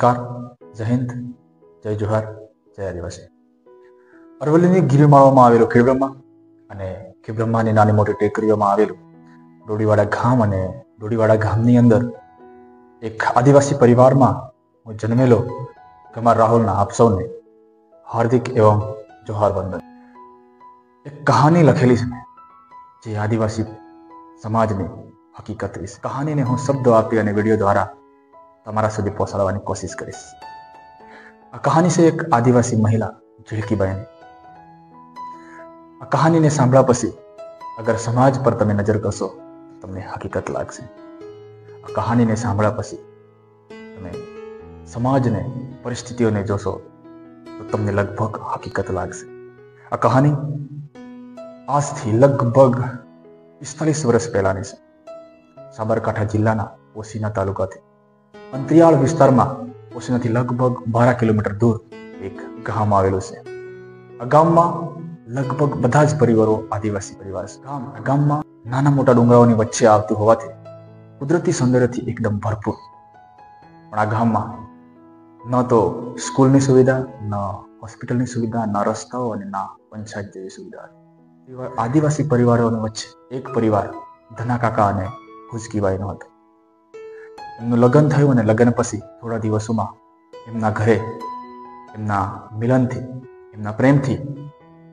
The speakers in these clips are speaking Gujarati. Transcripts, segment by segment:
નમસ્કાર, જય હિન્દ, જય જોહાર, જય આદિવાસી. અરવલ્લીની ગિરિમાળામાં આવેલું ખેડબ્રહ્મા અને ખેડબ્રહ્માની નાની મોટી ટેકરીઓમાં આવેલું ડોડીવાડા ગામ અને ડોડીવાડા ગામની અંદર એક આદિવાસી પરિવારમાં હું જન્મેલો કુમાર રાહુલના આપ સૌને હાર્દિક એવં જોહાર વંદન. એક કહાની લખેલી છે મેં, જે આદિવાસી સમાજની હકીકત વિશે. કહાનીને હું શબ્દો આપી અને વિડીયો દ્વારા તમારા સુધી પહોંચાડવાની કોશિશ કરીશ. આ કહાની છે એક આદિવાસી મહિલા ઝીલકીબાઈની. આ કહાનીને સાંભળ્યા પછી અગર સમાજ પર તમે નજર કરશો તો તમને હકીકત લાગશે. આ કહાનીને સાંભળ્યા પછી તમે સમાજને, પરિસ્થિતિઓને જોશો તો તમને લગભગ હકીકત લાગશે. આ કહાની આજથી લગભગ 45 વર્ષ પહેલાની છે. સાબરકાંઠા જિલ્લાના પોશીના તાલુકાથી અંતરિયાળ વિસ્તારમાં, પોશીનાથી લગભગ 12 કિલોમીટર દૂર એક ગામ આવેલું છે. આ ગામમાં લગભગ બધા જ પરિવારો આદિવાસી પરિવાર છે. ગામમાં નાના મોટા ડુંગરાઓની વચ્ચે આવતું હોવાથી કુદરતી સૌંદર્યથી એકદમ ભરપૂર. પણ આ ગામમાં ન તો સ્કૂલની સુવિધા, ન હોસ્પિટલની સુવિધા, ન રસ્તાઓ અને ના પંચાયત જેવી સુવિધા. આદિવાસી પરિવારોની વચ્ચે એક પરિવાર ધના કાકા અને ભુજકીબાઈનો હતો. એમનું લગ્ન થયું અને લગ્ન પછી થોડા દિવસોમાં એમના ઘરે એમના મિલનથી, એમના પ્રેમથી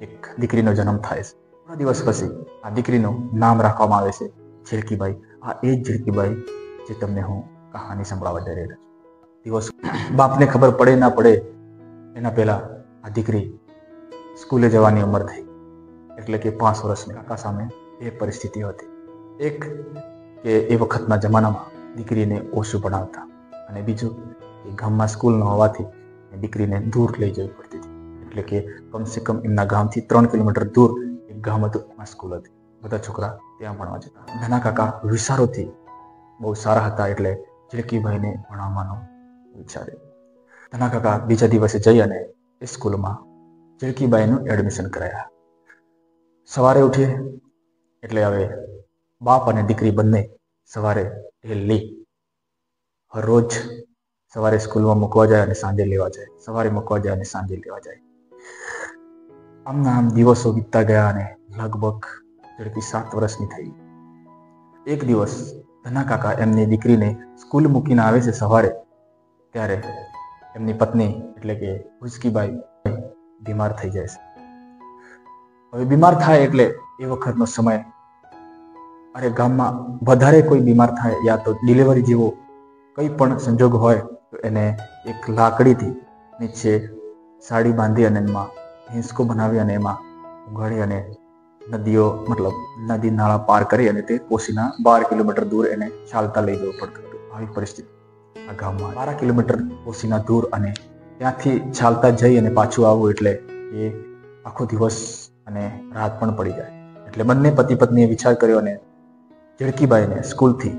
એક દીકરીનો જન્મ થાય છે. થોડા દિવસ પછી આ દીકરીનું નામ રાખવામાં આવે છે ઝીલકીબાઈ. આ એ જ ઝીલકીબાઈ જે તમને હું કહાની સંભળાવવા જઈ રહ્યો છું. દિવસ બાપને ખબર પડે ના પડે એના પહેલા આ દીકરી સ્કૂલે જવાની ઉંમર થઈ, એટલે કે 5 વર્ષની. કાકા સામે એ પરિસ્થિતિ હતી. એક કે એ વખતના જમાનામાં દીકરીને ઓછું ભણાવતા, અને બીજું કે ગામમાં સ્કૂલ ન હોવાથી દીકરીને દૂર લઈ જવી પડતી હતી. એટલે કે કમસે કમ એમના ગામથી 3 કિલોમીટર દૂર એક ગામ હતું, એમાં સ્કૂલ હતી. બધા છોકરા ત્યાં ભણવા જતા. નાના કાકા વિચારોથી બહુ સારા હતા, એટલે ઝીલકીબાઈને ભણાવવાનો વિચાર્યો. નાના કાકા બીજા દિવસે જઈ અને એ સ્કૂલમાં ઝીલકીબાઈનું એડમિશન કરાયા. સવારે ઉઠીએ એટલે હવે બાપ અને દીકરી બંને સવારે ડેલી હરરોજ સવારે સ્કૂલમાં મૂકવા જાય અને સાંજે લેવા જાય, સવારે મૂકવા જાય અને સાંજે લેવા જાય. આમ દિવસો વીતતા ગયા અને લગભગ ઝીલકી 7 વર્ષની થઈ. એક દિવસ ધના કાકા એમની દીકરીને સ્કૂલ મૂકીને આવે છે સવારે, ત્યારે એમની પત્ની એટલે કે ભુજકીબાઈ બીમાર થઈ જાય છે. હવે બીમાર થાય એટલે એ વખતનો સમય, અરે ગામમાં વધારે કોઈ બીમાર થાય યા તો ડિલિવરી જેવો કંઈ પણ સંજોગ હોય તો એને એક લાકડીથી નીચે સાડી બાંધી અને એમાં હિંચકો બનાવી અને એમાં ઉગાડી અને નદીઓ, મતલબ નદી નાળા પાર કરી અને તે પોશીના 12 કિલોમીટર દૂર એને ચાલતા લઈ જવું પડતું હતું. આવી પરિસ્થિતિ આ ગામમાં. 12 કિલોમીટર પોશીના દૂર, અને ત્યાંથી ચાલતા જઈ અને પાછું આવવું એટલે એ આખો દિવસ અને રાત પણ પડી જાય. એટલે બંને પતિ પત્નીએ વિચાર કર્યો અને ઝીલકીબાઈને સ્કૂલથી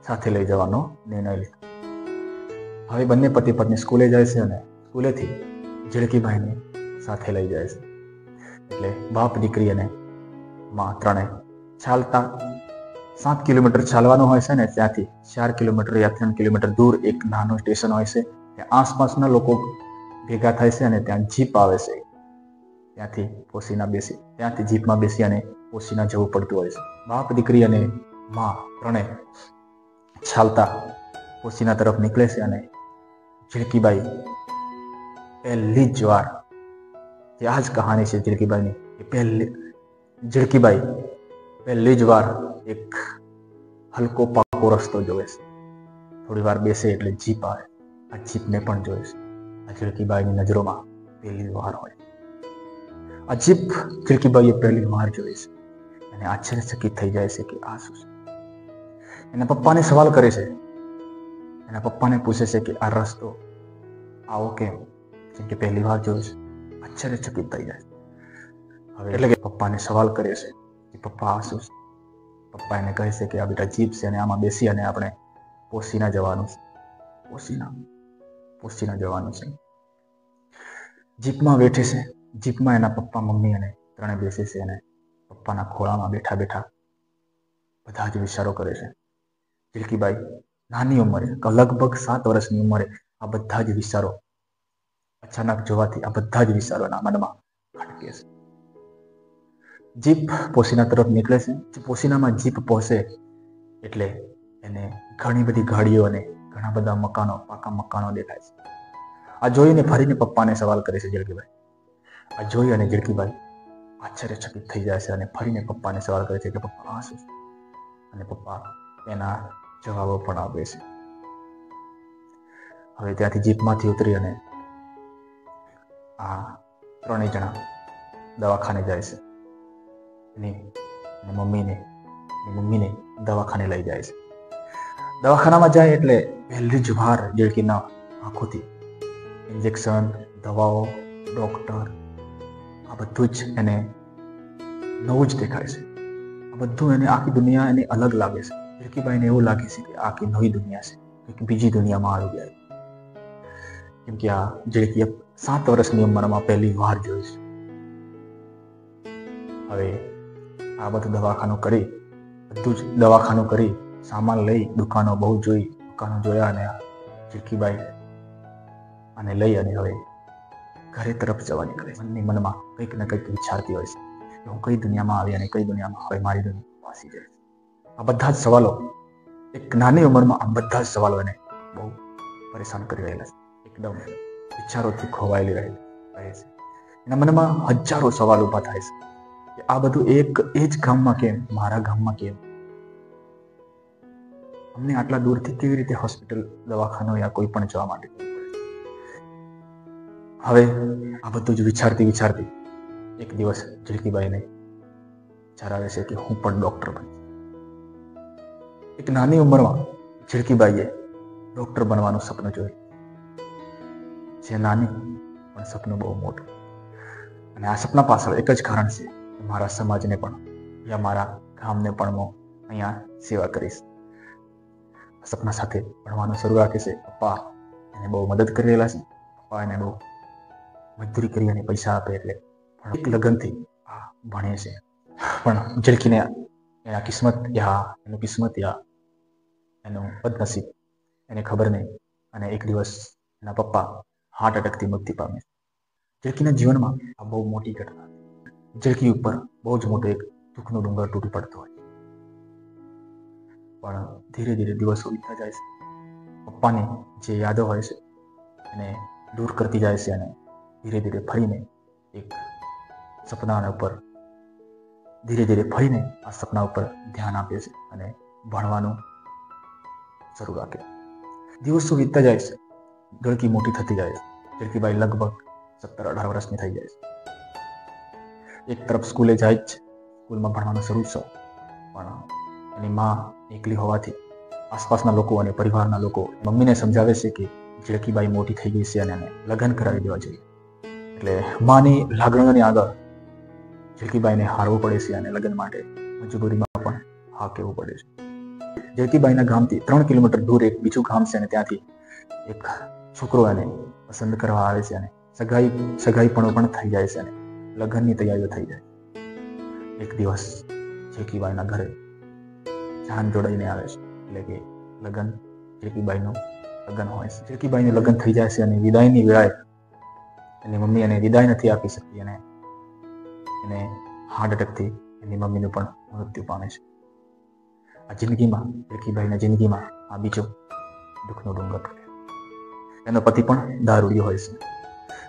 સાથે લઈ જવાનો નિર્ણય લીધો. હવે બંને પતિ પત્ની સ્કૂલે જાય છે અને સ્કૂલેથી ઝીલકીબાઈને સાથે લઈ જાય છે. એટલે બાપ, દીકરી અને માં ત્રણે ચાલતા 7 કિલોમીટર ચાલવાનું હોય છે ને ત્યાંથી 4 કિલોમીટર યા 3 કિલોમીટર દૂર એક નાનું સ્ટેશન હોય છે. ત્યાં આસપાસના લોકો ભેગા થાય છે અને ત્યાં જીપ આવે છે. ત્યાંથી જીપમાં બેસી અને પોશીના જવું પડતું હોય છે. બાપ, દીકરી અને માં ત્રણે ચાલતા પોશીના તરફ નીકળે છે અને ઝીલકીબાઈ પહેલી જ વાર, જે આ જ કહાની છે ઝીલકીબાઈની, ઝીલકીબાઈ પહેલી જ વાર એક હલકો પાકો રસ્તો જોવે છે. થોડી વાર બેસે એટલે જીપ આવે. આ જીપને પણ જોવે છે. આ ઝીલકીબાઈની નજરોમાં પહેલી વાર હોય. આ જીપ ઝીલકીબાઈએ પહેલી વાર જોઈ છે અને આશ્ચર્યચકિત થઈ જાય છે કે આ શું છે. એના પપ્પાને સવાલ કરે છે. એના પપ્પાને પૂછે છે કે આ રસ્તો આવો કેમ, જેમ કે પહેલી વાર જોયો છે. આશ્ચર્યચકિત થઈ જાય છે. હવે એટલે કે પપ્પાને સવાલ કરે છે કે પપ્પા આ શું છે. પપ્પા એને કહે છે કે આ બેટા જીપ છે અને આમાં બેસી અને આપણે પોશીના જવાનું છે. પોશીના જવાનું છે. જીપમાં બેઠે છે. જીપમાં એના પપ્પા, મમ્મી અને ત્રણે બેસે છે અને પપ્પાના ખોળામાં બેઠા બેઠા બધા જ વિચારો કરે છે. ઝીલકીબાઈ નાની ઉંમરે, લગભગ 7 વર્ષની ઉંમરે આ બધા જ વિચારો અચાનક જોવાથી આ બધા જ વિચારોના મનમાં ખટકે છે. જીપ પોશીના તરફ નીકળે છે. પોશીનામાં જીપ પહોંચે એટલે એને ઘણી બધી ગાડીઓ અને ઘણા બધા મકાનો, પાકા મકાનો દેખાય છે. આ જોઈને ફરીને પપ્પાને સવાલ કરે છે ઝીણકીભાઈ. આ જોઈ અને ઝીણકીભાઈ આશ્ચર્યચકિત થઈ જાય છે અને ફરીને પપ્પાને સવાલ કરે છે કે પપ્પા આ શું છે? અને પપ્પા એના જવાબો પણ આપે છે. હવે ત્યાંથી જીપમાંથી ઉતરી અને આ ત્રણેય જણા દવાખાને જાય છે. એની મમ્મીને દવાખાને લઈ જાય છે. દવાખાનામાં જાય એટલે પહેલી જ વાર ઝીણકીના આંખોથી ઇન્જેક્શન, દવાઓ, ડૉક્ટર આ બધું જ એને નવું જ દેખાય છે. આ બધું એને આખી દુનિયા એને અલગ લાગે છે. ઝીણકીભાઈને એવું લાગે છે કે આખી નવી દુનિયા છે, કે બીજી દુનિયામાં આવી ગયા. કેમ કે આ ઝીણકીએ 7 વર્ષની ઉંમરમાં પહેલી વાર જોઈ છે. હવે આ બધું દવાખાનું કરી સામાન લઈ દુકાનો બહુ જોઈ, દુકાનો જોયા અને ઝીણકીબાઈ આને લઈ અને હવે ઘરે તરફ જવા નીકળે. મનમાં કંઈક ને કંઈક વિચારતી હોય છે કે હું કઈ દુનિયામાં આવી અને કઈ દુનિયામાં હવે મારી દુનિયા વાસી જાય. આ બધા જ સવાલો, એક નાની ઉંમરમાં આ બધા જ સવાલો એને બહુ પરેશાન કરી રહેલા છે. એકદમ વિચારોથી ખોવાયેલી રહે છે. એના મનમાં હજારો સવાલ ઊભા થાય છે કે આ બધું એ જ ગામમાં કેમ, મારા ગામમાં કેમ, અમને આટલા દૂરથી કેવી રીતે હોસ્પિટલ, દવાખાનો યા કોઈ પણ જવા માટે. હવે આ બધું જ વિચારતી એક દિવસ ઝીણકીબાઈને વિચાર આવે છે કે હું પણ ડૉક્ટર બનીશ. એક નાની ઉંમરમાં ઝીણકીબાઈએ ડૉક્ટર બનવાનું સપનું જોયું. જે નાની પણ સપનું બહુ મોટું. અને આ સપના પાછળ એક જ કારણ છે કે મારા સમાજને પણ યા મારા ગામને પણ હું અહીંયા સેવા કરીશ. સપના સાથે ભણવાનું શરૂ રાખે છે. પપ્પા એને બહુ મદદ કરી રહેલા છે. પપ્પા એને બહુ મજદૂરી કરી અને પૈસા આપે એટલે એક લગનથી આ ભણે છે. પણ ઝીણકીને એનું કિસ્મત યા એનું બદનસીબ એને ખબર નહીં. અને એક દિવસ એના પપ્પા હાર્ટ એટેકથી મૃત્યુ પામે. ઝીણકીના જીવનમાં આ બહુ મોટી ઘટના. ઝીણકી ઉપર બહુ જ મોટો એક દુઃખનો ડુંગર તૂટી પડતો હોય. પણ ધીરે ધીરે દિવસો વીતતા જાય છે. પપ્પાની જે યાદો હોય છે એને દૂર કરતી જાય છે અને ધીરે ધીરે ફરીને આ સપના ઉપર ધ્યાન આપે છે અને ભણવાનું શરૂ રાખે. દિવસો વીતતા જાય છે. ઝીણકી મોટી થતી જાય છે. ઝીણકીબાઈ લગભગ 17-18 વર્ષની થઈ જાય છે. એક તરફ સ્કૂલે જાય જ, સ્કૂલમાં ભણવાનું શરૂ છે. પણ એની માં એકલી હોવાથી આસપાસના લોકો અને પરિવારના લોકો મમ્મીને સમજાવે છે કે ઝીણકીબાઈ મોટી થઈ ગઈ છે અને એને લગ્ન કરાવી દેવા જોઈએ. એટલે માની લાગણીઓની આગળ ઝીણકીબાઈને હારવું પડે છે અને લગ્ન માટે મજબૂરીમાં પણ હા કહેવું પડે છે. ઝીણકીબાઈના ગામથી 3 કિલોમીટર દૂર એક બીજું ગામ છે અને ત્યાંથી એક છોકરો એને પસંદ કરવા આવે છે અને સગાઈ પણ થઈ જાય છે અને લગ્નની તૈયારીઓ થઈ જાય. એક દિવસ ઝીણકીબાઈના ઘરે જાન જોડાઈને આવે છે. એટલે કે ઝીણકીબાઈનું લગ્ન હોય છે. ઝીણકીબાઈનું લગ્ન થઈ જાય છે અને વિદાયની વેળાએ એની મમ્મી એને વિદાય નથી આપી શકતી અને એને હાર્ટ એટેકથી એની મમ્મીનું પણ મૃત્યુ પામે છે. આ ઝીણકીબાઈના જિંદગીમાં આ બીજો દુઃખનો ડુંગર તૂટે. એનો પતિ પણ દારૂડિયો હોય છે.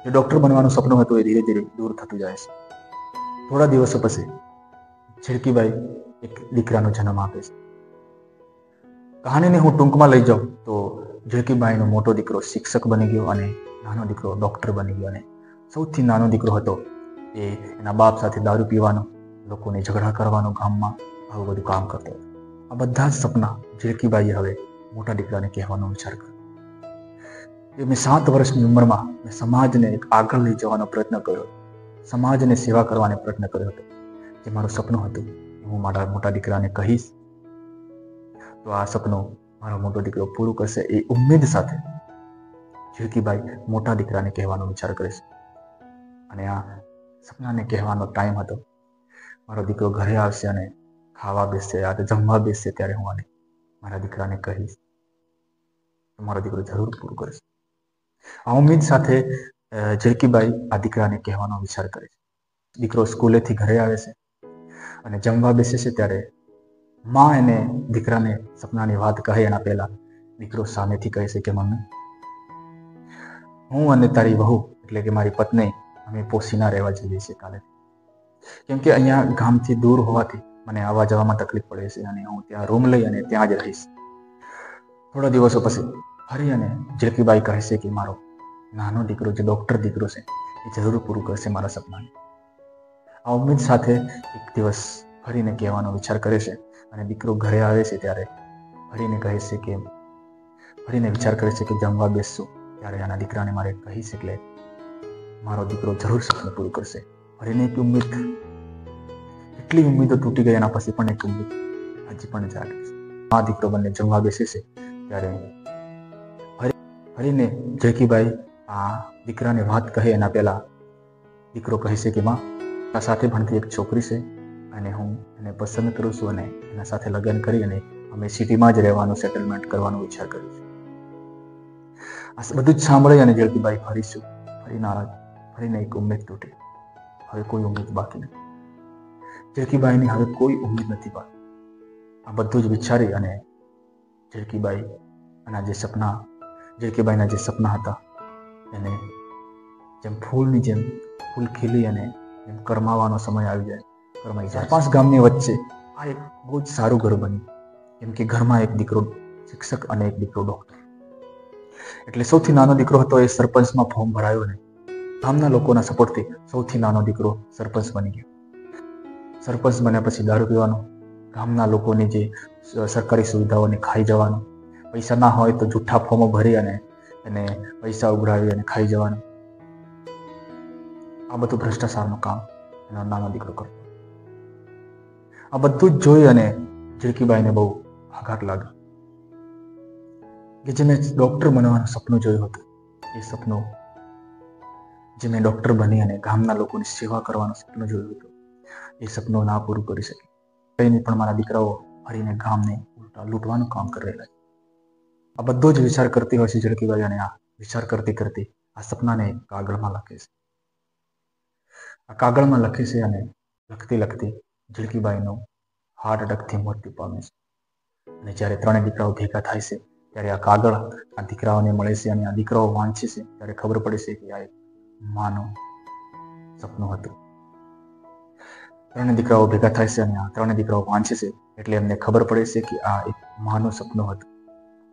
જે ડૉક્ટર બનવાનું સપનું હતું એ ધીરે ધીરે દૂર થતું જાય છે. થોડા દિવસો પછી ઝીણકીબાઈ એક દીકરાનો જન્મ આપે છે. કહાનીને હું ટૂંકમાં લઈ જાઉં તો ઝીણકીબાઈનો મોટો દીકરો શિક્ષક બની ગયો અને નાનો દીકરો ડૉક્ટર બની ગયો. અને સૌથી નાનો દીકરો હતો એ એના બાપ સાથે દારૂ પીવાનો, લોકોને ઝઘડા કરવાનો, ગામમાં આવું બધું કામ કરતો હતો. આ બધા જ સપના ઝીણકીબાઈએ હવે મોટા દીકરાને કહેવાનો વિચાર કર્યો. મેં 7 વર્ષની ઉંમરમાં મેં સમાજને એક આગળ લઈ જવાનો પ્રયત્ન કર્યો. સમાજને સેવા કરવાનો પ્રયત્ન કર્યો હતો. જે મારું સપનું હતું હું મારા મોટા દીકરાને કહીશ તો આ સપનું મારો મોટો દીકરો પૂરું કરશે એ ઉમ્મીદ સાથે ઝીણકીબાઈ મોટા દીકરાને કહેવાનો વિચાર કરે છે. અને આ સપનાને કહેવાનો ટાઈમ હતો. મારો દીકરો ઘરે આવશે અને ખાવા બેસશે, જમવા બેસશે ત્યારે હું આને મારા દીકરાને કહીશ તો મારો દીકરો જરૂર પૂરું કરશે. આ ઉમ્મીદ સાથે ઝીણકીબાઈ આ દીકરાને કહેવાનો વિચાર કરે છે. દીકરો સ્કૂલેથી ઘરે આવે છે અને જમવા બેસે છે ત્યારે માં એને દીકરાને સપનાની વાત કહે એના પહેલા દીકરો સામેથી કહે છે કે મમ્મી, હું અને તારી વહુ એટલે કે મારી પત્ની અમે પોસીના રહેવા જઈએ છીએ કાલે, કેમ કે અહીંયા ગામથી દૂર હોવાથી મને આવવા જવામાં તકલીફ પડે છે અને હું ત્યાં રૂમ લઈ અને ત્યાં જ રહીશ. થોડા દિવસો પછી ફરી અને ઝીણકીબાઈ કહે છે કે મારો નાનો દીકરો જે ડૉક્ટર દીકરો છે એ જરૂર પૂરું કરશે મારા સપનાને. આ ઉમ્મીદ સાથે એક દિવસ ફરીને કહેવાનો વિચાર કરે છે અને દીકરો ઘરે આવે છે ત્યારે ફરીને કહે છે કે ફરીને વિચાર કરે છે કે જમવા બેસશું ત્યારે આના દીકરાને મારે કહીશ એટલે મારો દીકરો જરૂર સપનું પૂરું કરશે. ફરીને એક ઉમ્મીદ, એટલી ઉમ્મીદો તૂટી ગઈ એના પછી પણ એક ઉમ્મીદ હજી પણ જાગે છે. આ દીકરો બંને જમવા બેસે છે ત્યારે ફરીને ઝીણકીબાઈ આ દીકરાને વાત કહે એના પહેલા દીકરો કહે છે કે માં, આ સાથે ભણતી એક છોકરી છે અને હું એને પસંદ કરું છું અને એના સાથે લગ્ન કરી અને અમે સિટીમાં જ રહેવાનું, સેટલમેન્ટ કરવાનો વિચાર કર્યો છે. આ બધું જ સાંભળી અને ઝીણકીબાઈ ફરી નારાજ, ફરીને એક ઉમ્મીદ તૂટી. હવે કોઈ ઉમ્મીદ બાકી નથી. ઝીણકીબાઈની હવે કોઈ ઉમ્મીદ નથી બાકી. આ બધું જ વિચારી અને ઝીણકીબાઈ અને ઝીણકીબાઈના જે સપના હતા એને જેમ ફૂલની જેમ ફૂલ ખીલી અને એમ કરમાવાનો સમય આવી જાય, કરમાઈ જાય. 5 ગામની વચ્ચે આ એક બહુ જ સારું ઘર બન્યું, કેમ કે ઘરમાં એક દીકરો શિક્ષક અને એક દીકરો ડૉક્ટર. એટલે સૌથી નાનો દીકરો હતો એ સરપંચમાં ફોર્મ ભરાયો ને ગામના લોકોના સપોર્ટથી સૌથી નાનો દીકરો સરપંચ બની ગયો. સરપંચ બન્યા પછી દારૂ પીવાનો, ગામના લોકોની જે સરકારી સુવિધાઓને ખાઈ જવાનું, પૈસા ના હોય તો જૂઠા ફોર્મો ભરી અને એને પૈસા ઉઘરાવી અને ખાઈ જવાનું. આ બધું ભ્રષ્ટાચારનું કામ એનો નાનો દીકરો કરતો. આ બધું જ જોઈ અને ઝીણકીબાઈને બહુ આઘાત લાગ્યો કે જે મેં ડૉક્ટર બનવાનું સપનું જોયું હતું, એ સપનું જે મેં ડૉક્ટર બની અને ગામના લોકોની સેવા કરવાનું સપનું જોયું હતું, એ સપનું ના પૂરું કરી શકી. કંઈ પણ મારા દીકરાઓ ફરીને ગામને લૂંટવાનું કામ કરી રહેલા છે. આ બધો જ વિચાર કરતી હોય છે ઝીણકીબાઈ અને આ વિચાર કરતી કરતી આ સપનાને કાગળમાં લખે છે. આ કાગળમાં લખે છે અને લખતી લખતી ઝીણકીબાઈનું હાર્ટ એટેકથી મૃત્યુ પામે છે. અને જ્યારે 3 દીકરાઓ ભેગા થાય છે ત્યારે આ કાગળ આ દીકરાઓને મળે છે અને આ દીકરાઓ વાંચે છે ત્યારે ખબર પડે છે કે આ એક માનું સપનું હતું. 3 દીકરાઓ ભેગા થાય છે અને આ 3 દીકરાઓ વાંચે છે એટલે એમને ખબર પડે છે કે આ એક માનું સપનું હતું,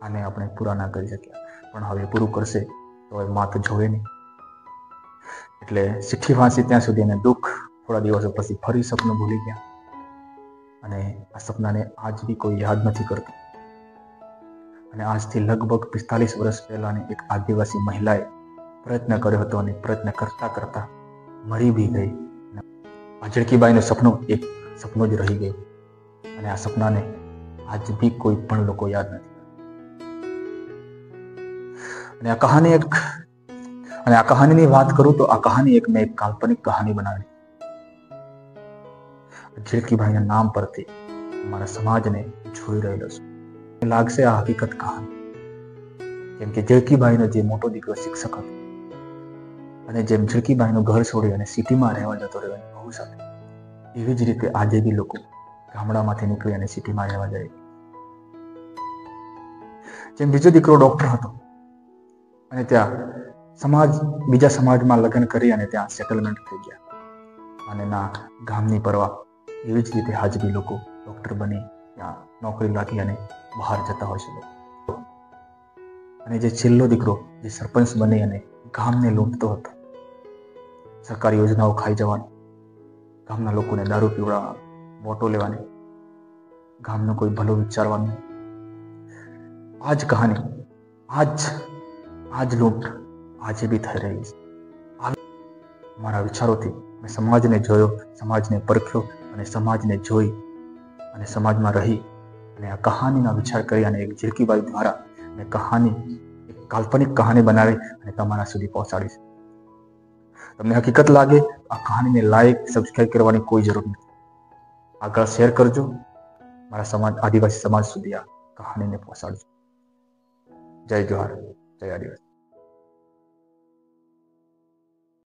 આને આપણે પૂરા ના કરી શક્યા, પણ હવે પૂરું કરશે તો એ માં તો જોવે નહીં. એટલે ચિઠ્ઠી વાંચી ત્યાં સુધી એને દુઃખ. થોડા દિવસો પછી ફરી સપનું ભૂલી ગયા અને આ સપનાને આજ બી કોઈ યાદ નથી કરતું. અને આજથી લગભગ 45 વર્ષ પહેલાની એક આદિવાસી મહિલાએ પ્રયત્ન કર્યો હતો અને પ્રયત્ન કરતા કરતા મરી બી ગઈ. આ ઝીણકીબાઈનું સપનું એક સપનું જ રહી ગયું અને આ સપનાને આજ બી કોઈ પણ લોકો યાદ નથી. અને આ કહાનીની વાત કરું તો આ કહાની મેં એક કાલ્પનિક કહાની બનાવી. ઝીણકીબાઈના નામ પરથી મારા સમાજને જોઈ રહેલો છું. લાગશે આ હકીકત કહાની, કેમ કે ઝીણકીબાઈનો જે મોટો દીકરો શિક્ષક હતો અને જેમ ઝીણકીબાઈનું ઘર છોડી અને સિટીમાં રહેવા જતો રહ્યો બહુ સાથે, એવી જ રીતે આજે બી લોકો ગામડામાંથી નીકળી અને સિટીમાં રહેવા જાય. જેમ બીજો દીકરો ડૉક્ટર હતો અને ત્યાં બીજા સમાજમાં લગ્ન કરી અને ત્યાં સેટલમેન્ટ થઈ ગયા અને ના ગામની પરવા, એવી જ રીતે આજ બી લોકો ડૉક્ટર બની ત્યાં નોકરી લાગી અને બહાર જતા હોય છે લોકો. અને જે છેલ્લો દીકરો જે સરપંચ બની અને ગામને લૂંટતો હતો, સરકારી યોજનાઓ ખાઈ જવાની, ગામના લોકોને દારૂ પીવડાવવાનો, વોટો લેવાની, ગામનું કોઈ ભલું વિચારવાનું, આ જ કહાની, આ જ લૂંટ આજે બી થઈ રહી છે. મારા વિચારોથી મેં સમાજને જોયો, સમાજને પરખ્યો અને સમાજને જોઈ અને સમાજમાં રહી અને આ કહાનીના વિચાર કરી અને એક ઝીણકીબાઈ દ્વારા મેં કહાની, એક કાલ્પનિક કહાની બનાવી અને તમારા સુધી પહોંચાડી છે. તમને હકીકત લાગે આ કહાનીને લાઈક, સબસ્ક્રાઈબ કરવાની કોઈ જરૂર નથી. આગળ શેર કરજો, મારા સમાજ, આદિવાસી સમાજ સુધી આ કહાનીને પહોંચાડજો. જય જોહાર, જય આદિવાસી.